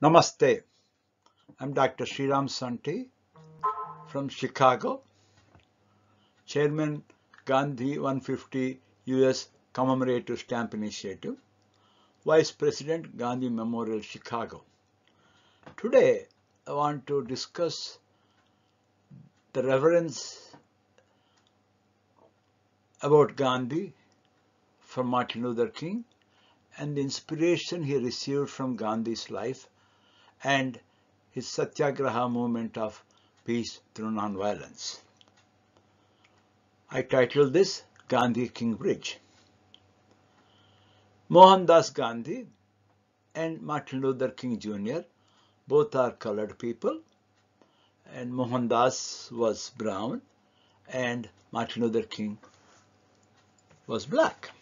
Namaste. I'm Dr. Sriram Sonty from Chicago, Chairman Gandhi 150 US Commemorative Stamp Initiative, Vice President Gandhi Memorial Chicago. Today I want to discuss the reverence about Gandhi from Martin Luther King and the inspiration he received from Gandhi's life and his Satyagraha movement of peace through nonviolence. I titled this Gandhi King Bridge. Mohandas Gandhi and Martin Luther King Jr. both are colored people, and Mohandas was brown and Martin Luther King was black.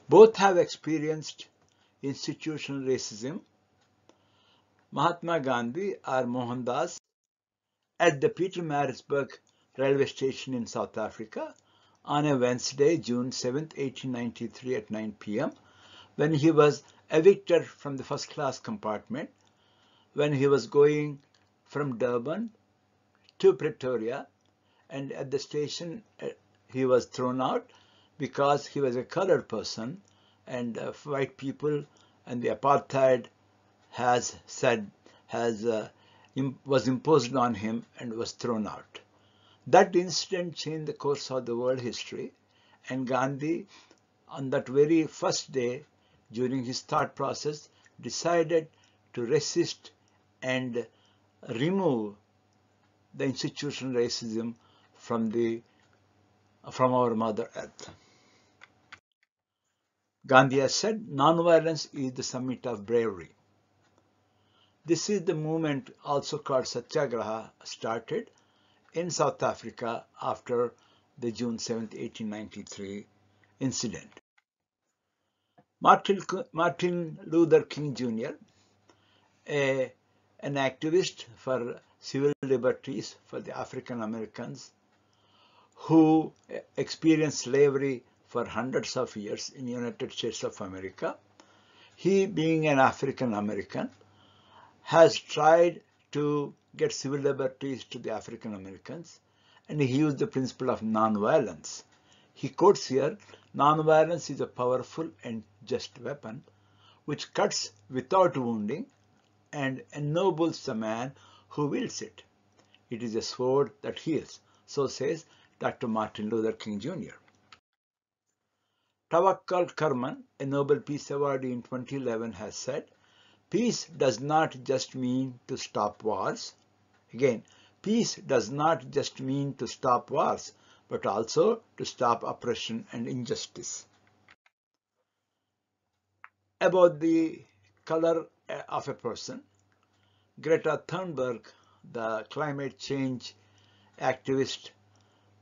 Both have experienced institutional racism. Mahatma Gandhi or Mohandas at the Pietermaritzburg railway station in South Africa on a Wednesday, June 7, 1893 at 9 p.m. when he was evicted from the first-class compartment when he was going from Durban to Pretoria, and at the station he was thrown out because he was a colored person, and white people and the apartheid was imposed on him and was thrown out. That incident changed the course of the world history, and Gandhi, on that very first day, during his thought process, decided to resist and remove the institutional racism from our Mother Earth. Gandhi has said, "Nonviolence is the summit of bravery." This is the movement, also called Satyagraha, started in South Africa after the June 7, 1893 incident. Martin Luther King Jr., an activist for civil liberties for the African Americans who experienced slavery for hundreds of years in the United States of America, he, being an African American, has tried to get civil liberties to the African Americans, and he used the principle of nonviolence. He quotes here, "Nonviolence is a powerful and just weapon which cuts without wounding and ennobles the man who wields it. It is a sword that heals." So says Dr. Martin Luther King Jr. Tawakkal Karman, a Nobel Peace Awardee in 2011, has said, "Peace does not just mean to stop wars." Again, peace does not just mean to stop wars, but also to stop oppression and injustice. About the color of a person, Greta Thunberg, the climate change activist,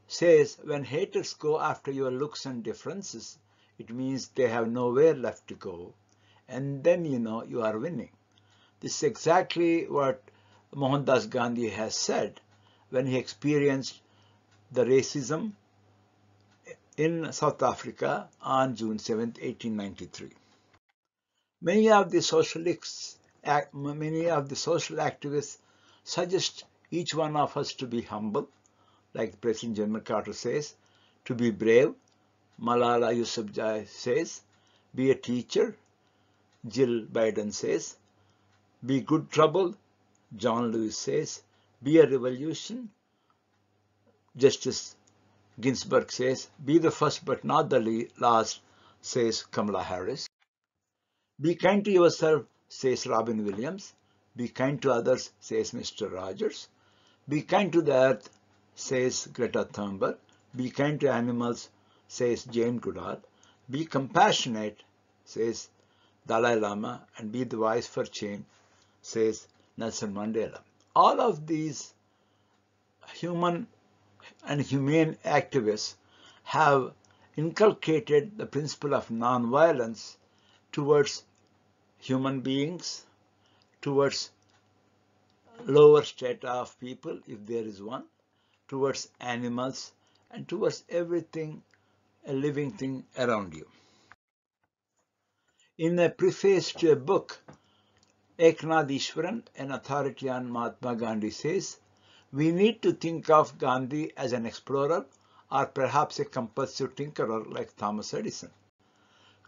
says, "When haters go after your looks and differences, it means they have nowhere left to go, and then you know you are winning." This is exactly what Mohandas Gandhi has said when he experienced the racism in South Africa on June 7, 1893. Many of the social activists suggest each one of us to be humble, like President Jimmy Carter says, to be brave, Malala Yousafzai says, be a teacher, Jill Biden says, be good trouble, John Lewis says, be a revolution, Justice Ginsburg says, be the first but not the last, says Kamala Harris. Be kind to yourself, says Robin Williams. Be kind to others, says Mr. Rogers. Be kind to the earth, says Greta Thunberg. Be kind to animals, says Jane Goodall. Be compassionate, says Dalai Lama, and be the voice for change, says Nelson Mandela. All of these human and humane activists have inculcated the principle of nonviolence towards human beings, towards lower strata of people, if there is one, towards animals, and towards everything, a living thing around you. In a preface to a book, Eknath Easwaran, an authority on Mahatma Gandhi, says, "We need to think of Gandhi as an explorer or perhaps a compulsive tinkerer like Thomas Edison,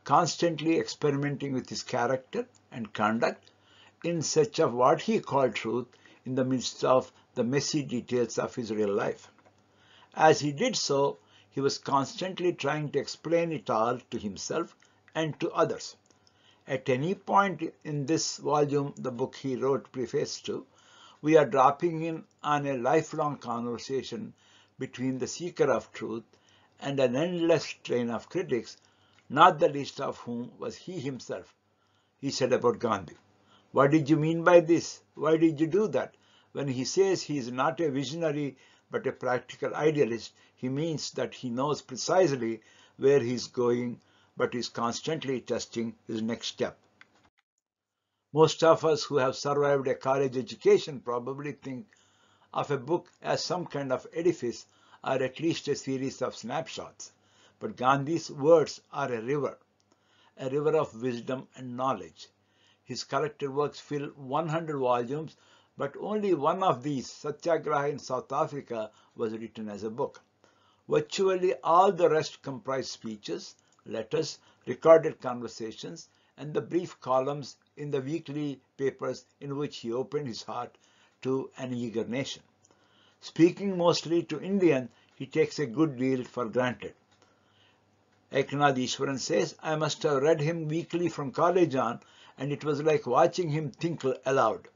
constantly experimenting with his character and conduct in search of what he called truth in the midst of the messy details of his real life. As he did so, he was constantly trying to explain it all to himself and to others. At any point in this volume, the book he wrote preface to, we are dropping in on a lifelong conversation between the seeker of truth and an endless train of critics, not the least of whom was he himself." He said about Gandhi. "What did you mean by this? Why did you do that?" When he says he is not a visionary but a practical idealist, he means that he knows precisely where he is going but is constantly testing his next step. Most of us who have survived a college education probably think of a book as some kind of edifice or at least a series of snapshots. But Gandhi's words are a river of wisdom and knowledge. His collected works fill 100 volumes, but only one of these, Satyagraha in South Africa, was written as a book. Virtually all the rest comprise speeches, letters, recorded conversations, and the brief columns in the weekly papers in which he opened his heart to an eager nation. Speaking mostly to Indians, he takes a good deal for granted. Eknath Easwaran says, "I must have read him weekly from college on, and it was like watching him think aloud.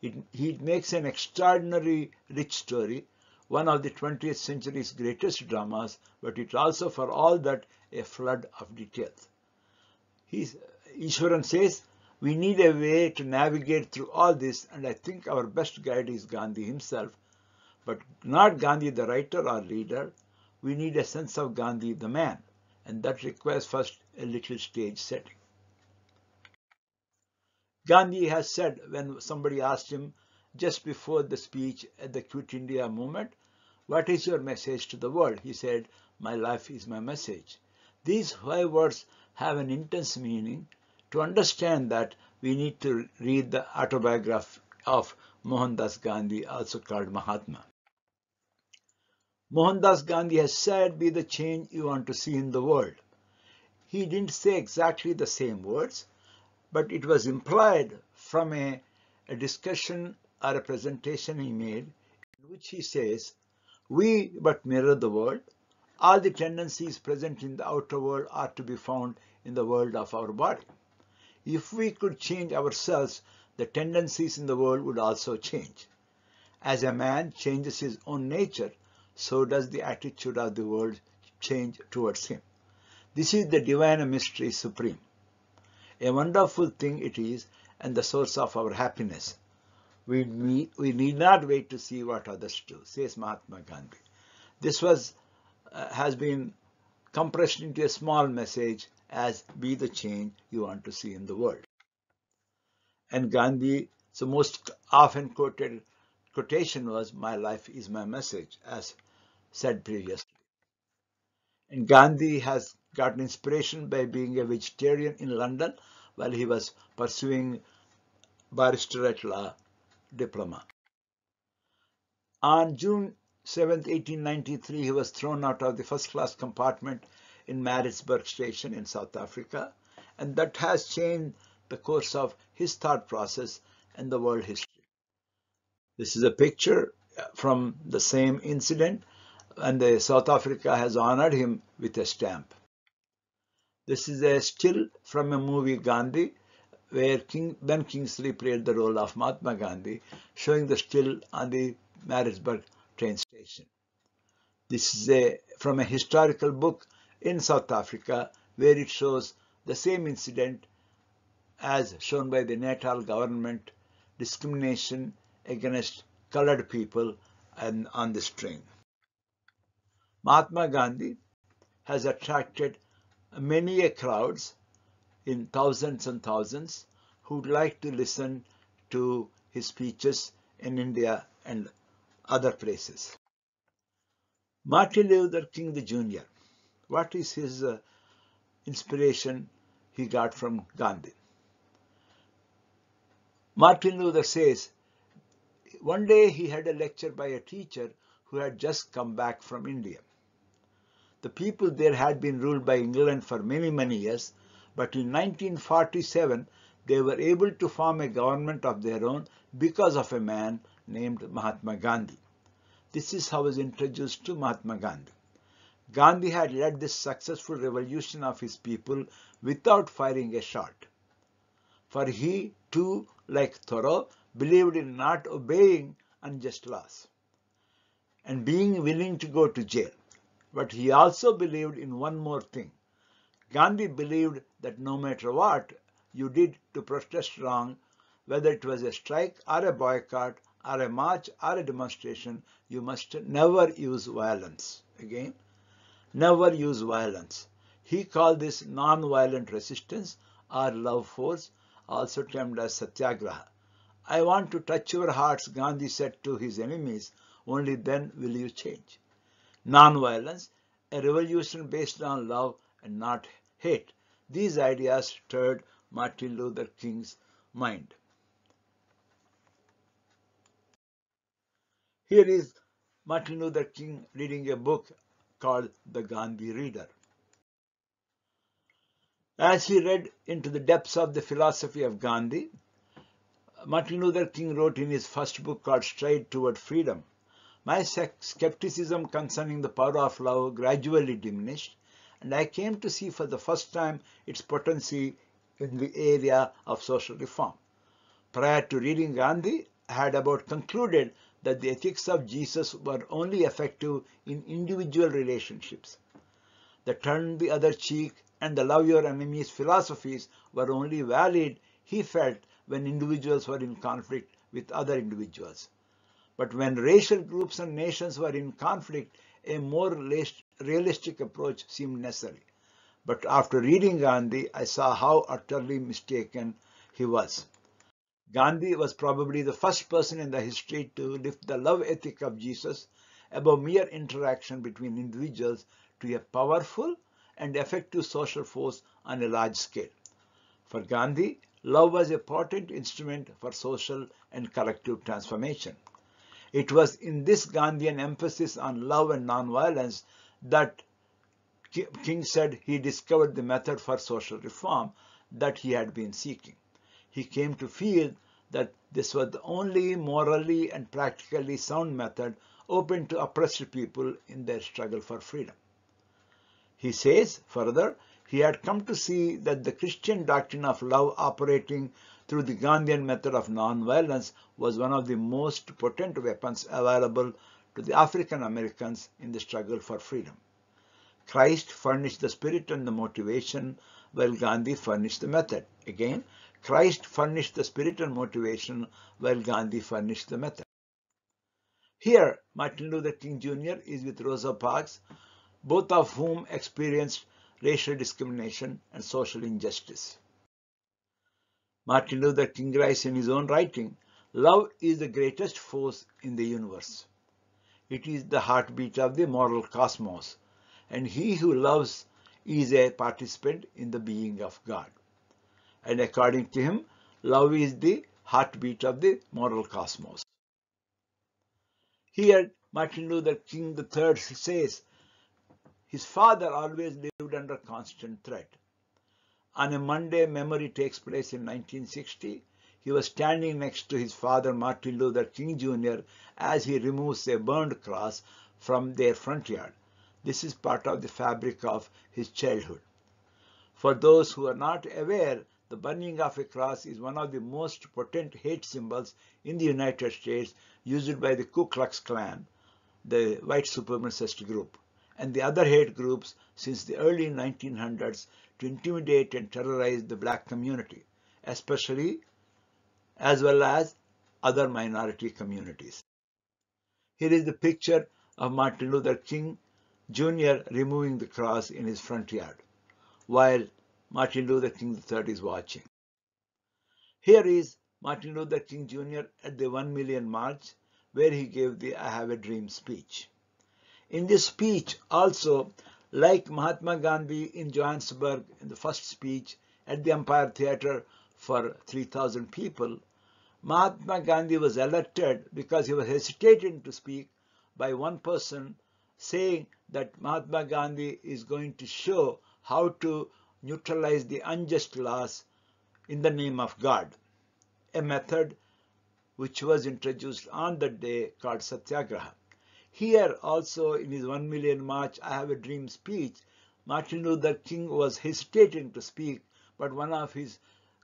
He makes an extraordinary rich story, one of the 20th century's greatest dramas, but it's also for all that a flood of details." Easwaran says, "We need a way to navigate through all this, and I think our best guide is Gandhi himself, but not Gandhi the writer or leader. We need a sense of Gandhi the man, and that requires first a little stage setting." Gandhi has said, when somebody asked him just before the speech at the Quit India movement, "What is your message to the world?" He said, "My life is my message." These 5 words have an intense meaning. To understand that, we need to read the autobiography of Mohandas Gandhi, also called Mahatma. Mohandas Gandhi has said, "Be the change you want to see in the world." He didn't say exactly the same words, but it was implied from a discussion or a presentation he made, in which he says, "We but mirror the world. All the tendencies present in the outer world are to be found in the world of our body. If we could change ourselves, the tendencies in the world would also change. As a man changes his own nature, so does the attitude of the world change towards him. This is the divine mystery supreme. A wonderful thing it is, and the source of our happiness. We need not wait to see what others do," says Mahatma Gandhi. This has been compressed into a small message as "Be the change you want to see in the world." And Gandhi's most often quoted quotation was, "My life is my message," as said previously. And Gandhi has gotten inspiration by being a vegetarian in London while he was pursuing barrister at law diploma. On June 7, 1893, he was thrown out of the first-class compartment in Maritzburg Station in South Africa, and that has changed the course of his thought process and the world history. This is a picture from the same incident, and South Africa has honored him with a stamp. This is a still from a movie, Gandhi, where Ben Kingsley played the role of Mahatma Gandhi, showing the still on the Maritzburg train station. This is from a historical book in South Africa, where it shows the same incident as shown by the Natal government, discrimination against colored people and on this train. Mahatma Gandhi has attracted many crowds in thousands and thousands who would like to listen to his speeches in India and other places. Martin Luther King Jr. What is his inspiration he got from Gandhi? Martin Luther says, one day he had a lecture by a teacher who had just come back from India. The people there had been ruled by England for many, many years, but in 1947 they were able to form a government of their own because of a man named Mahatma Gandhi. This is how I was introduced to Mahatma Gandhi. Gandhi had led this successful revolution of his people without firing a shot. For he, too, like Thoreau, believed in not obeying unjust laws and being willing to go to jail. But he also believed in one more thing. Gandhi believed that no matter what you did to protest wrong, whether it was a strike or a boycott or a march or a demonstration, you must never use violence. Again, never use violence. He called this non-violent resistance or love force, also termed as satyagraha. I want to touch your hearts, Gandhi said to his enemies, only then will you change. Non-violence, a revolution based on love and not hate. These ideas stirred Martin Luther King's mind. Here is Martin Luther King reading a book called the Gandhi Reader. As he read into the depths of the philosophy of Gandhi, Martin Luther King wrote in his first book called Stride Toward Freedom, my skepticism concerning the power of love gradually diminished, and I came to see for the first time its potency in the area of social reform. Prior to reading Gandhi, I had about concluded that the ethics of Jesus were only effective in individual relationships. The turn the other cheek and the love your enemies philosophies were only valid, he felt, when individuals were in conflict with other individuals. But when racial groups and nations were in conflict, a more realistic approach seemed necessary. But after reading Gandhi, I saw how utterly mistaken he was. Gandhi was probably the first person in the history to lift the love ethic of Jesus above mere interaction between individuals to a powerful and effective social force on a large scale. For Gandhi, love was a potent instrument for social and collective transformation. It was in this Gandhian emphasis on love and nonviolence that King said he discovered the method for social reform that he had been seeking. He came to feel that this was the only morally and practically sound method open to oppressed people in their struggle for freedom. He says, further, he had come to see that the Christian doctrine of love operating through the Gandhian method of nonviolence was one of the most potent weapons available to the African Americans in the struggle for freedom. Christ furnished the spirit and the motivation, while Gandhi furnished the method. Again, Christ furnished the spirit and motivation, while Gandhi furnished the method. Here, Martin Luther King Jr. is with Rosa Parks, both of whom experienced racial discrimination and social injustice. Martin Luther King writes in his own writing, love is the greatest force in the universe. It is the heartbeat of the moral cosmos, and he who loves is a participant in the being of God. And according to him, love is the heartbeat of the moral cosmos. Here, Martin Luther King III says, his father always lived under constant threat. On a Monday, memory takes place in 1960. He was standing next to his father, Martin Luther King Jr., as he removes a burned cross from their front yard. This is part of the fabric of his childhood. For those who are not aware, the burning of a cross is one of the most potent hate symbols in the United States, used by the Ku Klux Klan, the white supremacist group, and the other hate groups since the early 1900s to intimidate and terrorize the black community, especially as well as other minority communities. Here is the picture of Martin Luther King Jr. removing the cross in his front yard, while Martin Luther King III is watching. Here is Martin Luther King Jr. at the 1 Million March, where he gave the I Have a Dream speech. In this speech also, like Mahatma Gandhi in Johannesburg in the first speech at the Empire Theatre for 3,000 people, Mahatma Gandhi was elected because he was hesitating to speak by one person saying that Mahatma Gandhi is going to show how to neutralize the unjust laws in the name of God, a method which was introduced on that day called Satyagraha. Here also in his 1 million march, I Have a Dream speech, Martin Luther King was hesitating to speak, but one of his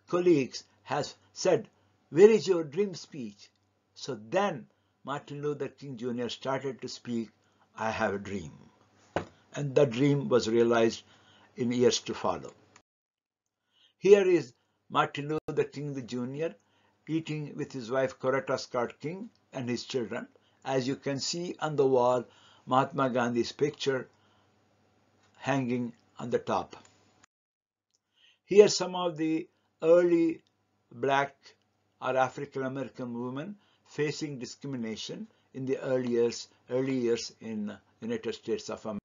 colleagues has said, "Where is your dream speech?" So then Martin Luther King Jr. started to speak, "I have a dream." And the dream was realized in years to follow. Here is Martin Luther King Jr. eating with his wife Coretta Scott King and his children. As you can see on the wall, Mahatma Gandhi's picture hanging on the top. Here are some of the early black or African American women facing discrimination in the early years in United States of America.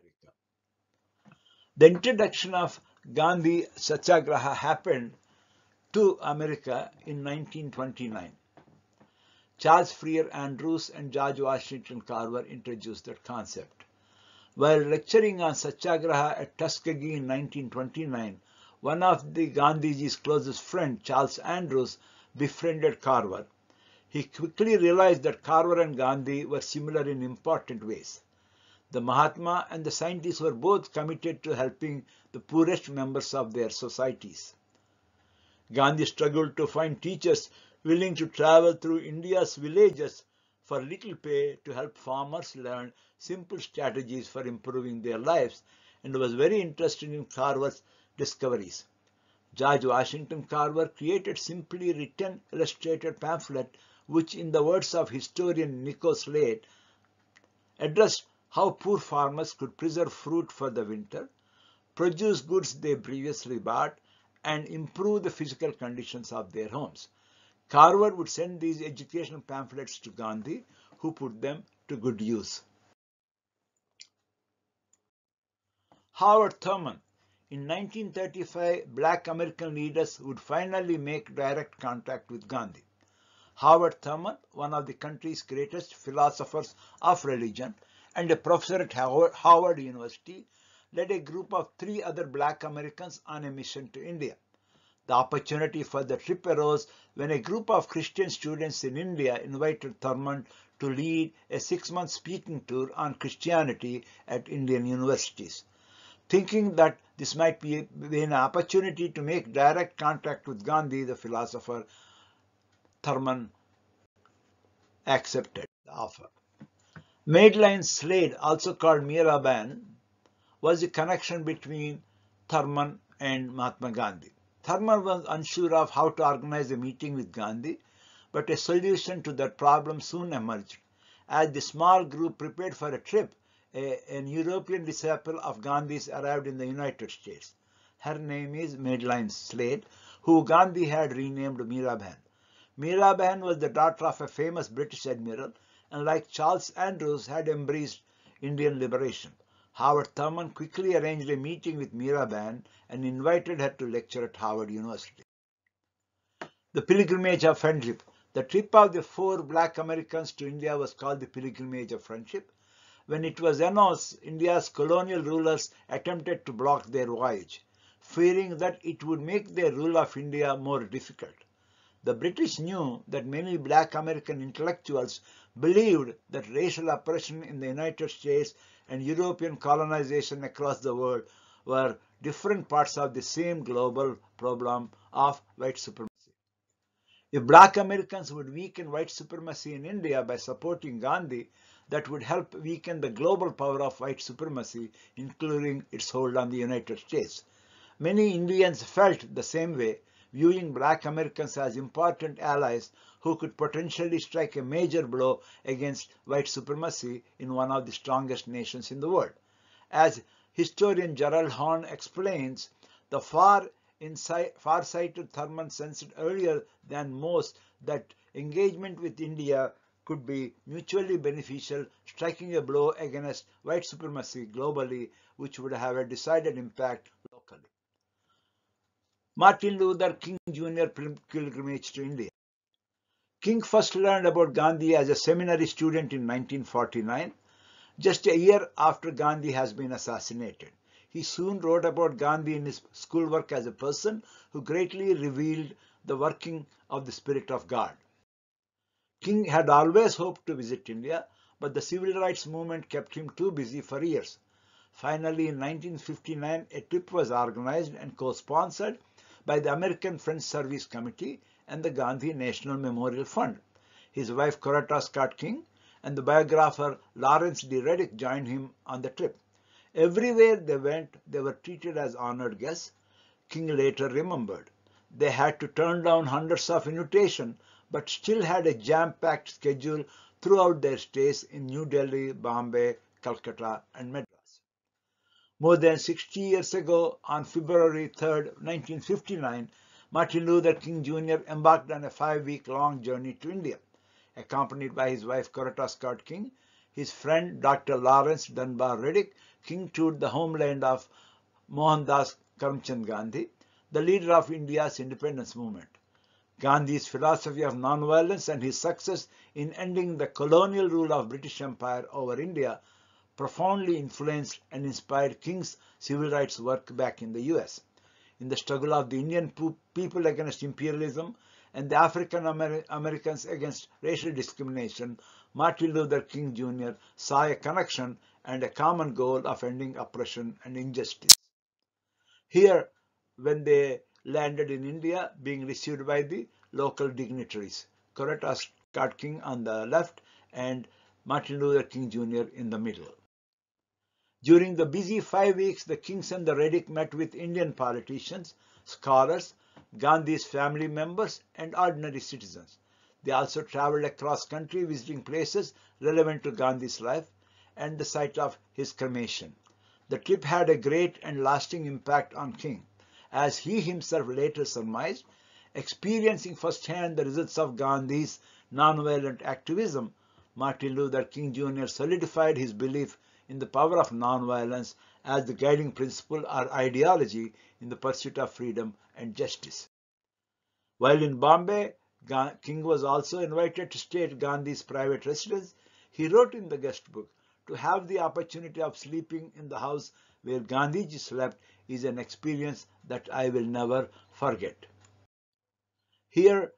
The introduction of Gandhi Satyagraha happened to America in 1929. Charles Freer Andrews and George Washington Carver introduced that concept. While lecturing on Satyagraha at Tuskegee in 1929, one of the Gandhiji's closest friends, Charles Andrews, befriended Carver. He quickly realized that Carver and Gandhi were similar in important ways. The Mahatma and the scientists were both committed to helping the poorest members of their societies. Gandhi struggled to find teachers willing to travel through India's villages for little pay to help farmers learn simple strategies for improving their lives, and was very interested in Carver's discoveries. George Washington Carver created simply written illustrated pamphlet which, in the words of historian Nico Slade, addressed how poor farmers could preserve fruit for the winter, produce goods they previously bought, and improve the physical conditions of their homes. Carver would send these educational pamphlets to Gandhi, who put them to good use. Howard Thurman. In 1935, black American leaders would finally make direct contact with Gandhi. Howard Thurman, one of the country's greatest philosophers of religion and a professor at Howard University, led a group of 3 other black Americans on a mission to India. The opportunity for the trip arose when a group of Christian students in India invited Thurman to lead a 6-month speaking tour on Christianity at Indian universities. Thinking that this might be an opportunity to make direct contact with Gandhi, the philosopher, Thurman accepted the offer. Madeline Slade, also called Miraban, was the connection between Thurman and Mahatma Gandhi. Thurman was unsure of how to organize a meeting with Gandhi, but a solution to that problem soon emerged. As the small group prepared for a trip, an European disciple of Gandhi's arrived in the United States. Her name is Madeline Slade, who Gandhi had renamed Miraban. Miraban was the daughter of a famous British admiral and, like Charles Andrews, had embraced Indian liberation. Howard Thurman quickly arranged a meeting with Miraban and invited her to lecture at Howard University. The Pilgrimage of Friendship. The trip of the 4 black Americans to India was called the Pilgrimage of Friendship. When it was announced, India's colonial rulers attempted to block their voyage, fearing that it would make their rule of India more difficult. The British knew that many black American intellectuals believed that racial oppression in the United States and European colonization across the world were different parts of the same global problem of white supremacy. If black Americans would weaken white supremacy in India by supporting Gandhi, that would help weaken the global power of white supremacy, including its hold on the United States. Many Indians felt the same way, viewing black Americans as important allies who could potentially strike a major blow against white supremacy in one of the strongest nations in the world. As historian Gerald Horne explains, the far-sighted Thurman sensed earlier than most that engagement with India could be mutually beneficial, striking a blow against white supremacy globally, which would have a decided impact locally. Martin Luther King Jr. pilgrimage to India. King first learned about Gandhi as a seminary student in 1949, just a year after Gandhi has been assassinated. He soon wrote about Gandhi in his schoolwork as a person who greatly revealed the working of the spirit of God. King had always hoped to visit India, but the civil rights movement kept him too busy for years. Finally, in 1959, a trip was organized and co-sponsored by the American French Service Committee and the Gandhi National Memorial Fund. His wife Coretta Scott King and the biographer Lawrence D. Reddick joined him on the trip. Everywhere they went, they were treated as honored guests. King later remembered. They had to turn down hundreds of invitations, but still had a jam-packed schedule throughout their stays in New Delhi, Bombay, Calcutta, and Madras. More than 60 years ago, on February 3, 1959, Martin Luther King Jr. embarked on a 5-week-long journey to India. Accompanied by his wife Coretta Scott King, his friend Dr. Lawrence Dunbar Reddick, King toured the homeland of Mohandas Karamchand Gandhi, the leader of India's independence movement. Gandhi's philosophy of nonviolence and his success in ending the colonial rule of British Empire over India profoundly influenced and inspired King's civil rights work back in the US. In the struggle of the Indian people against imperialism and the African Americans against racial discrimination, Martin Luther King Jr. saw a connection and a common goal of ending oppression and injustice. Here, when they landed in India, being received by the local dignitaries, Coretta Scott King on the left and Martin Luther King Jr. in the middle. During the busy 5 weeks, the Kings and the Reddick met with Indian politicians, scholars, Gandhi's family members, and ordinary citizens. They also traveled across country visiting places relevant to Gandhi's life and the site of his cremation. The trip had a great and lasting impact on King, as he himself later surmised, experiencing firsthand the results of Gandhi's nonviolent activism. Martin Luther King Jr. solidified his belief in the power of nonviolence as the guiding principle or ideology in the pursuit of freedom and justice. While in Bombay, King was also invited to stay at Gandhi's private residence. He wrote in the guest book, "To have the opportunity of sleeping in the house where Gandhiji slept is an experience that I will never forget." Here,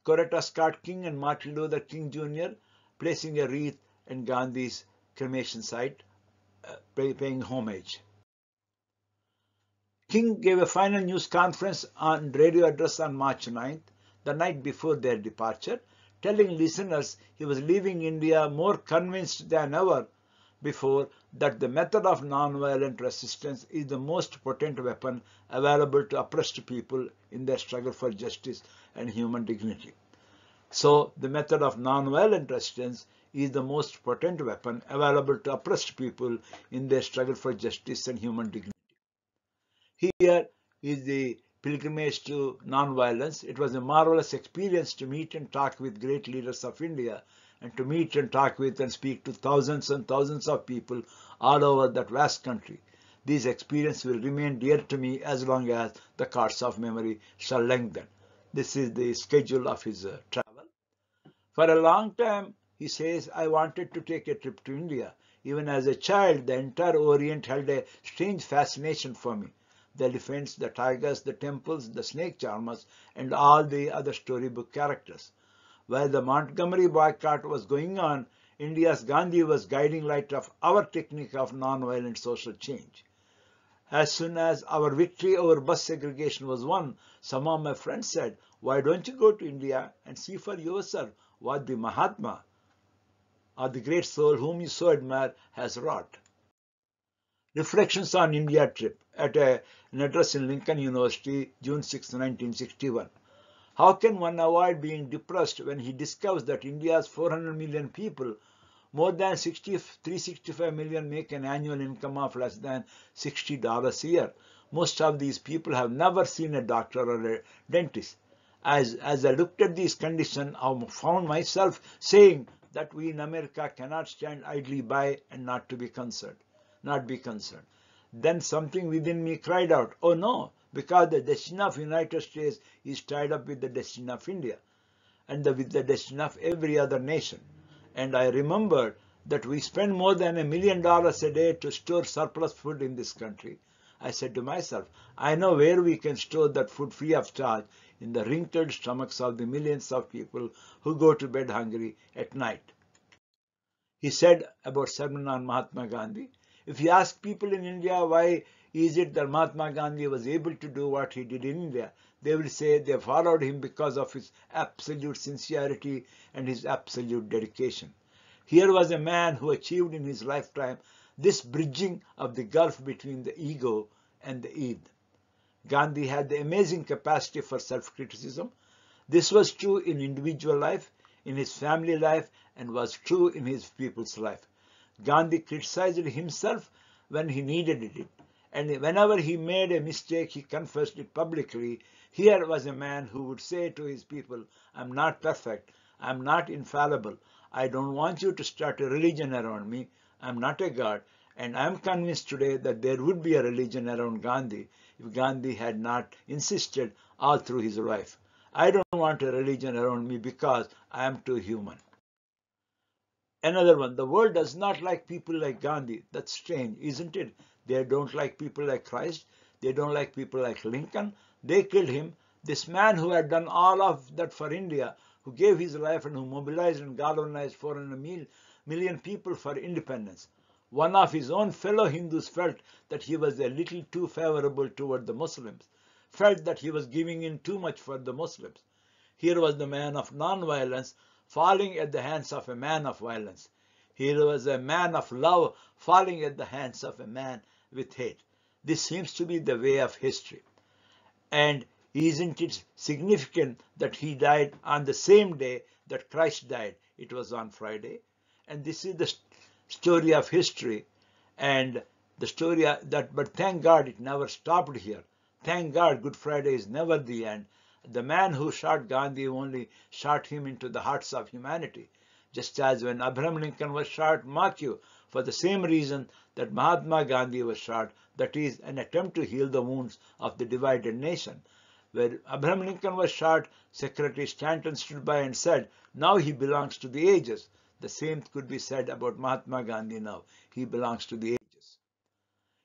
Coretta Scott King and Martin Luther King Jr. placing a wreath in Gandhi's cremation site, paying homage. King gave a final news conference on radio address on March 9th, the night before their departure, telling listeners he was leaving India more convinced than ever before that the method of nonviolent resistance is the most potent weapon available to oppressed people in their struggle for justice and human dignity. So, the method of nonviolent resistance is the most potent weapon available to oppressed people in their struggle for justice and human dignity. Here is the pilgrimage to nonviolence. It was a marvelous experience to meet and talk with great leaders of India, and to meet and talk with and speak to thousands and thousands of people all over that vast country. These experiences will remain dear to me as long as the cords of memory shall lengthen. This is the schedule of his travel. For a long time, he says, I wanted to take a trip to India. Even as a child, the entire Orient held a strange fascination for me. The elephants, the tigers, the temples, the snake charmers, and all the other storybook characters. While the Montgomery boycott was going on, India's Gandhi was guiding light of our technique of nonviolent social change. As soon as our victory over bus segregation was won, some of my friends said, why don't you go to India and see for yourself what the Mahatma, or the great soul whom you so admire, has wrought. Reflections on India trip at an address in Lincoln University, June 6, 1961. How can one avoid being depressed when he discovers that India's 400 million people, more than 365 million, make an annual income of less than $60 a year? Most of these people have never seen a doctor or a dentist. As I looked at these conditions, I found myself saying that we in America cannot stand idly by and not be concerned. Then something within me cried out, oh no, because the destiny of the United States is tied up with the destiny of India. and with the destiny of every other nation. And I remember that we spend more than $1 million a day to store surplus food in this country. I said to myself, I know where we can store that food free of charge, in the wrinkled stomachs of the millions of people who go to bed hungry at night. He said about sermon on Mahatma Gandhi, if you ask people in India why is it that Mahatma Gandhi was able to do what he did in India, they will say they followed him because of his absolute sincerity and his absolute dedication. Here was a man who achieved in his lifetime this bridging of the gulf between the ego and the id. Gandhi had the amazing capacity for self-criticism. This was true in individual life, in his family life, and was true in his people's life. Gandhi criticized himself when he needed it, and whenever he made a mistake, he confessed it publicly. Here was a man who would say to his people, I'm not perfect, I'm not infallible, I don't want you to start a religion around me, I'm not a god, and I'm convinced today that there would be a religion around Gandhi if Gandhi had not insisted all through his life. I don't want a religion around me because I am too human. Another one, the world does not like people like Gandhi. That's strange, isn't it? They don't like people like Christ. They don't like people like Lincoln. They killed him. This man who had done all of that for India, who gave his life and who mobilized and galvanized 400 million people for independence. One of his own fellow Hindus felt that he was a little too favorable toward the Muslims, felt that he was giving in too much for the Muslims. Here was the man of non-violence falling at the hands of a man of violence. Here was a man of love falling at the hands of a man with hate. This seems to be the way of history. And isn't it significant that he died on the same day that Christ died? It was on Friday. And this is the story of history, and the story that, but thank God it never stopped here. Thank God Good Friday is never the end. The man who shot Gandhi only shot him into the hearts of humanity, just as when Abraham Lincoln was shot, mark you, for the same reason that Mahatma Gandhi was shot, that is, an attempt to heal the wounds of the divided nation. Where Abraham Lincoln was shot, Secretary Stanton stood by and said, now he belongs to the ages. The same could be said about Mahatma Gandhi now. He belongs to the ages.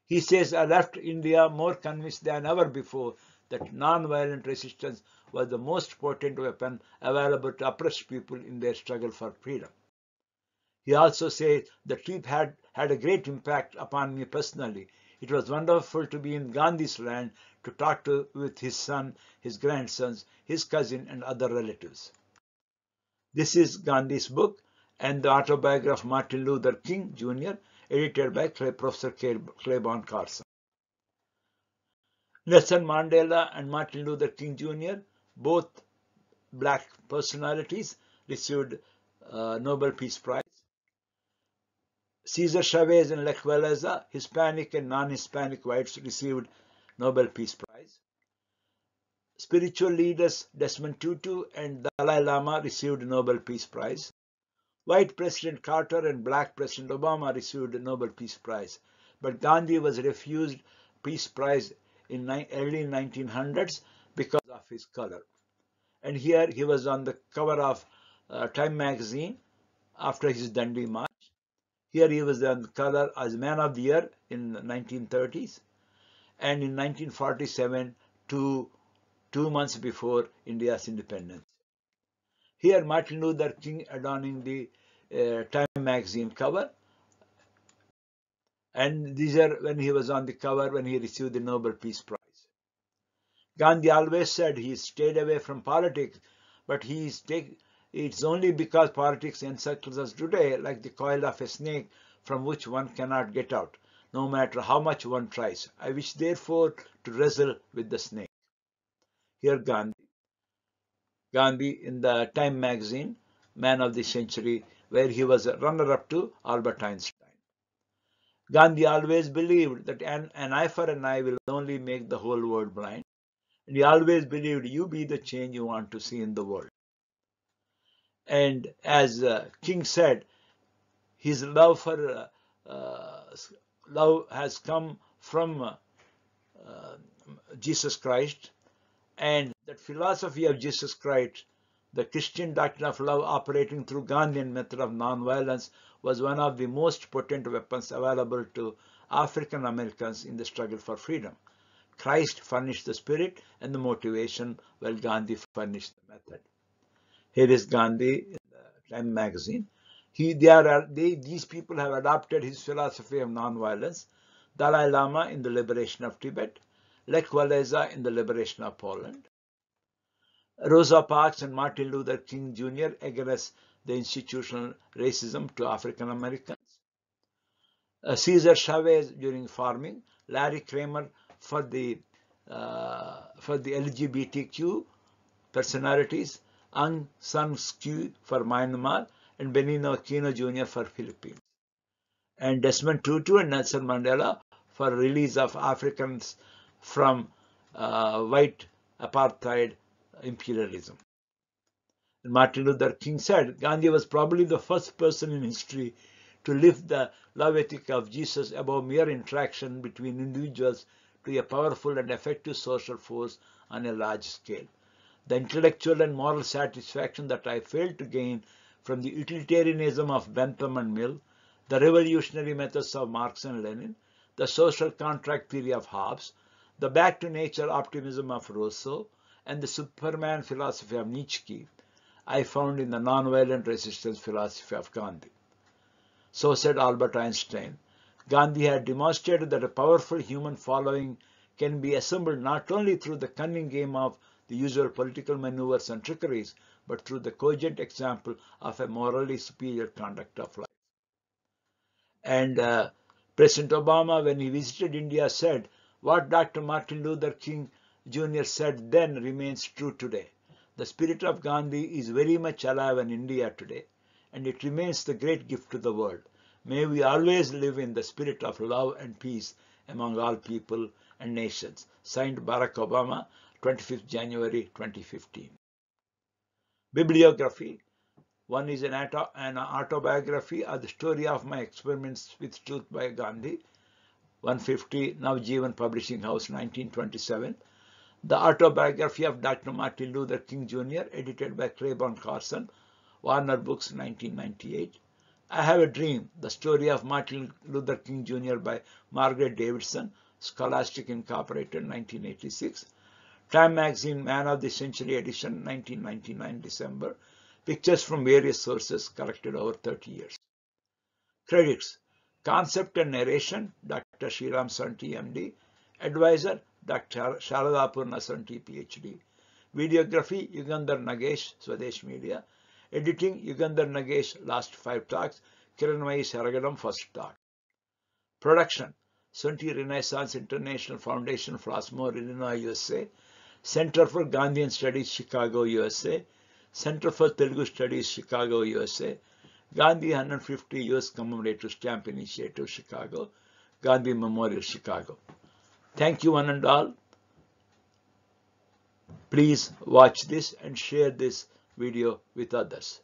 He says, I left India more convinced than ever before that non-violent resistance was the most potent weapon available to oppressed people in their struggle for freedom. He also says, the trip had a great impact upon me personally. It was wonderful to be in Gandhi's land, to talk with his son, his grandsons, his cousin, and other relatives. This is Gandhi's book and the autobiography of Martin Luther King Jr., edited by Professor Claiborne Carson. Nelson Mandela and Martin Luther King Jr., both black personalities, received Nobel Peace Prize. Cesar Chavez and Lech Walesa, Hispanic and non-Hispanic whites, received Nobel Peace Prize. Spiritual leaders Desmond Tutu and Dalai Lama received Nobel Peace Prize. White President Carter and black President Obama received the Nobel Peace Prize. But Gandhi was refused Peace Prize in early 1900s because of his color. And here he was on the cover of Time magazine after his Dandi March. Here he was on the cover as Man of the Year in the 1930s. And in 1947, 2 months before India's independence. Here Martin Luther King adorning the Time magazine cover, and these are when he was on the cover when he received the Nobel Peace Prize. Gandhi always said he stayed away from politics, but it's only because politics encircles us today like the coil of a snake from which one cannot get out, no matter how much one tries. I wish therefore to wrestle with the snake. Here Gandhi in the Time magazine, Man of the Century, where he was a runner-up to Albert Einstein. Gandhi always believed that an eye for an eye will only make the whole world blind. And he always believed you be the change you want to see in the world. And as King said, his love for love has come from Jesus Christ, and that philosophy of Jesus Christ, The Christian doctrine of love operating through Gandhian method of non-violence was one of the most potent weapons available to African Americans in the struggle for freedom. Christ furnished the spirit and the motivation, while Gandhi furnished the method. Here is Gandhi in the Time magazine. These people have adopted his philosophy of non-violence. Dalai Lama in the liberation of Tibet, Lech Walesa in the liberation of Poland, Rosa Parks and Martin Luther King Jr. against the institutional racism to African Americans, Cesar Chavez during farming, Larry Kramer for the LGBTQ personalities, Aung San Suu Kyi for Myanmar, and Benigno Aquino Jr. for Philippines, and Desmond Tutu and Nelson Mandela for release of Africans from white apartheid imperialism. And Martin Luther King said Gandhi was probably the first person in history to lift the love ethic of Jesus above mere interaction between individuals to a powerful and effective social force on a large scale. The intellectual and moral satisfaction that I failed to gain from the utilitarianism of Bentham and Mill, the revolutionary methods of Marx and Lenin, the social contract theory of Hobbes, the back-to-nature optimism of Rousseau, and the Superman philosophy of Nietzsche, I found in the nonviolent resistance philosophy of Gandhi. So said Albert Einstein. Gandhi had demonstrated that a powerful human following can be assembled not only through the cunning game of the usual political maneuvers and trickeries, but through the cogent example of a morally superior conduct of life. And President Obama, when he visited India, said, what Dr. Martin Luther King Jr. said then remains true today. The spirit of Gandhi is very much alive in India today, and it remains the great gift to the world. May we always live in the spirit of love and peace among all people and nations. Signed, Barack Obama, 25th January 2015. Bibliography. One is an autobiography or the story of my experiments with truth by Gandhi, 150, Navjeevan Publishing House, 1927. The Autobiography of Dr. Martin Luther King Jr., edited by Claiborne Carson, Warner Books, 1998. I Have a Dream, the story of Martin Luther King Jr. by Margaret Davidson, Scholastic Incorporated, 1986. Time Magazine Man of the Century edition, 1999 December. Pictures from various sources collected over 30 years. Credits. Concept and narration, Dr. Sriram Sonty, MD. Advisor, Dr. Sharadapurna Sonty, PhD. Videography, Yugandhar Nagesh, Swadesh Media. Editing, Yugandhar Nagesh, last 5 talks. Kiranmai Saragadam, first talk. Production, Sonty Renaissance International Foundation, Flossmoor, Illinois, USA. Center for Gandhian Studies, Chicago, USA. Center for Telugu Studies, Chicago, USA. Gandhi 150 US Commemorative Stamp Initiative, Chicago. Gandhi Memorial, Chicago. Thank you one and all. Please watch this and share this video with others.